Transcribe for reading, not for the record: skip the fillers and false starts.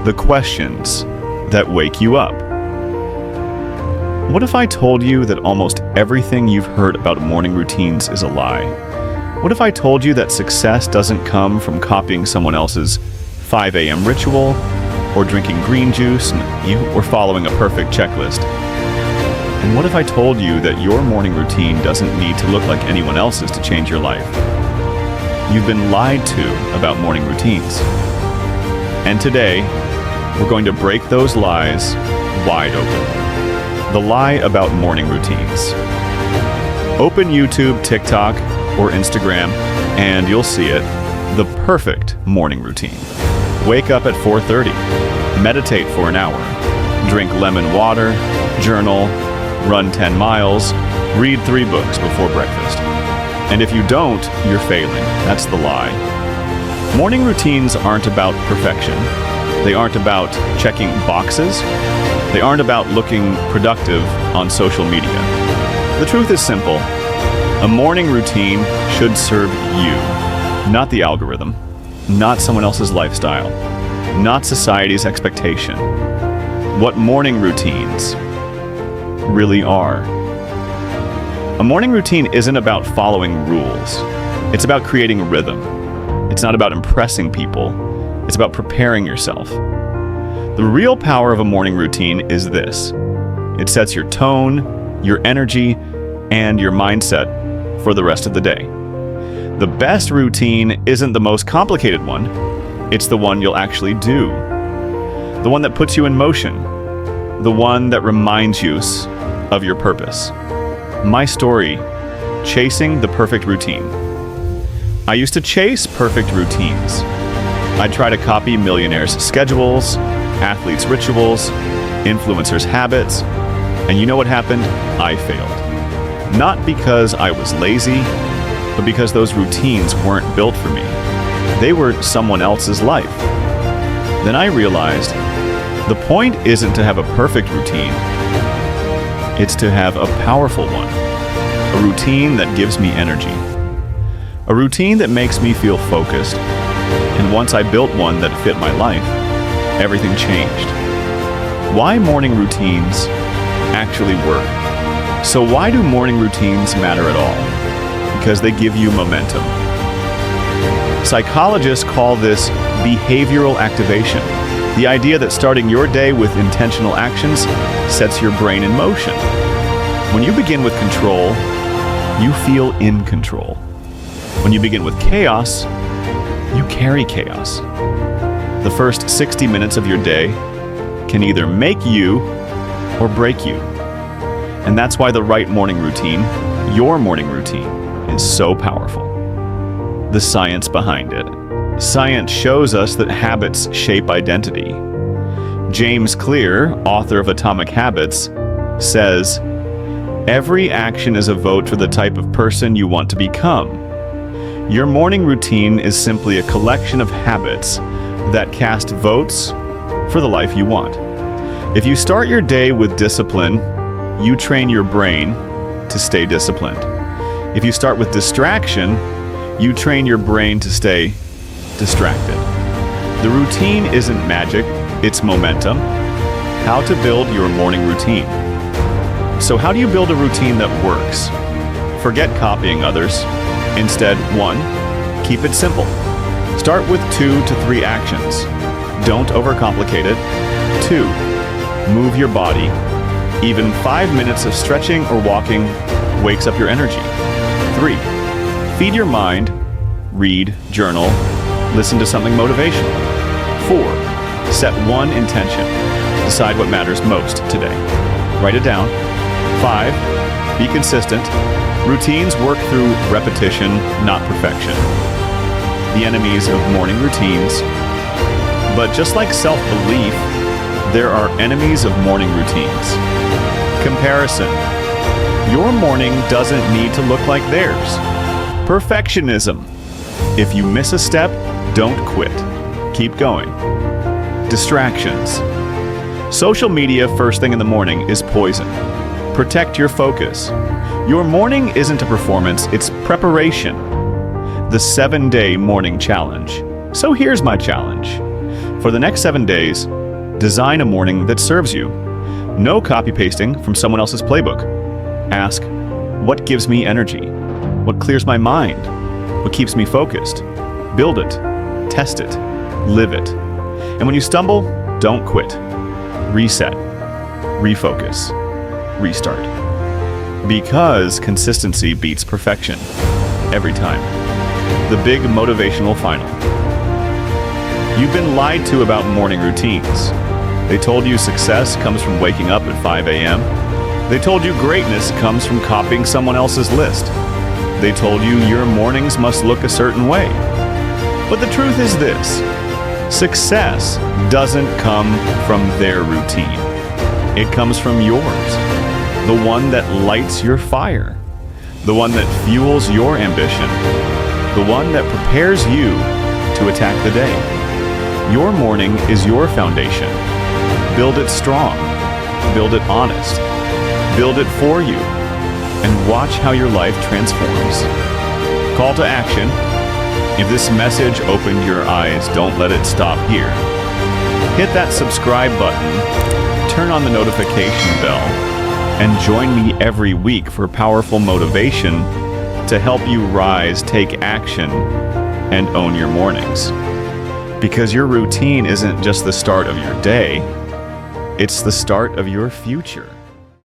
the questions that wake you up. What if I told you that almost everything you've heard about morning routines is a lie? What if I told you that success doesn't come from copying someone else's 5 a.m. ritual, or drinking green juice, or following a perfect checklist? And what if I told you that your morning routine doesn't need to look like anyone else's to change your life? You've been lied to about morning routines. And today, we're going to break those lies wide open. The lie about morning routines. Open YouTube, TikTok, or Instagram, and you'll see it. The perfect morning routine. Wake up at 4:30. Meditate for an hour. Drink lemon water. Journal. Run 10 miles. Read 3 books before breakfast. And if you don't, you're failing. That's the lie. Morning routines aren't about perfection. They aren't about checking boxes. They aren't about looking productive on social media. The truth is simple. A morning routine should serve you, not the algorithm, not someone else's lifestyle, not society's expectation. What morning routines really are. A morning routine isn't about following rules. It's about creating rhythm. It's not about impressing people. It's about preparing yourself. The real power of a morning routine is this. It sets your tone, your energy, and your mindset for the rest of the day. The best routine isn't the most complicated one. It's the one you'll actually do. The one that puts you in motion. The one that reminds you of your purpose. My story, chasing the perfect routine. I used to chase perfect routines. I'd try to copy millionaires' schedules, athletes' rituals, influencers' habits, and you know what happened? I failed. Not because I was lazy, but because those routines weren't built for me. They were someone else's life. Then I realized the point isn't to have a perfect routine. It's to have a powerful one. A routine that gives me energy. A routine that makes me feel focused. And once I built one that fit my life, everything changed. Why morning routines actually work? So why do morning routines matter at all? Because they give you momentum. Psychologists call this behavioral activation. The idea that starting your day with intentional actions sets your brain in motion. When you begin with control, you feel in control. When you begin with chaos, you carry chaos. The first 60 minutes of your day can either make you or break you. And that's why the right morning routine, your morning routine, is so powerful. The science behind it. Science shows us that habits shape identity. James Clear, author of Atomic Habits, says, "Every action is a vote for the type of person you want to become." Your morning routine is simply a collection of habits that cast votes for the life you want. If you start your day with discipline, you train your brain to stay disciplined. If you start with distraction, you train your brain to stay distracted. The routine isn't magic, it's momentum. How to build your morning routine. So how do you build a routine that works? Forget copying others. Instead, 1, keep it simple. Start with 2 to 3 actions. Don't overcomplicate it. 2, move your body. Even 5 minutes of stretching or walking wakes up your energy. 3, feed your mind. Read, journal, listen to something motivational. 4, set one intention. Decide what matters most today. Write it down. 5, be consistent. Routines work through repetition, not perfection. The enemies of morning routines. But just like self-belief, there are enemies of morning routines. Comparison. Your morning doesn't need to look like theirs. Perfectionism. If you miss a step, don't quit. Keep going. Distractions. Social media first thing in the morning is poison. Protect your focus. Your morning isn't a performance, it's preparation. The 7-day morning challenge. So here's my challenge. For the next 7 days, design a morning that serves you. No copy pasting from someone else's playbook. Ask, what gives me energy? What clears my mind? What keeps me focused? Build it, test it, live it. And when you stumble, don't quit. Reset, refocus, restart. Because consistency beats perfection. Every time. The big motivational final. You've been lied to about morning routines. They told you success comes from waking up at 5 a.m. They told you greatness comes from copying someone else's list. They told you your mornings must look a certain way. But the truth is this: success doesn't come from their routine. It comes from yours. The one that lights your fire. The one that fuels your ambition. The one that prepares you to attack the day. Your morning is your foundation. Build it strong. Build it honest. Build it for you. And watch how your life transforms. Call to action. If this message opened your eyes, don't let it stop here. Hit that subscribe button, turn on the notification bell, and join me every week for powerful motivation to help you rise, take action, and own your mornings. Because your routine isn't just the start of your day, it's the start of your future.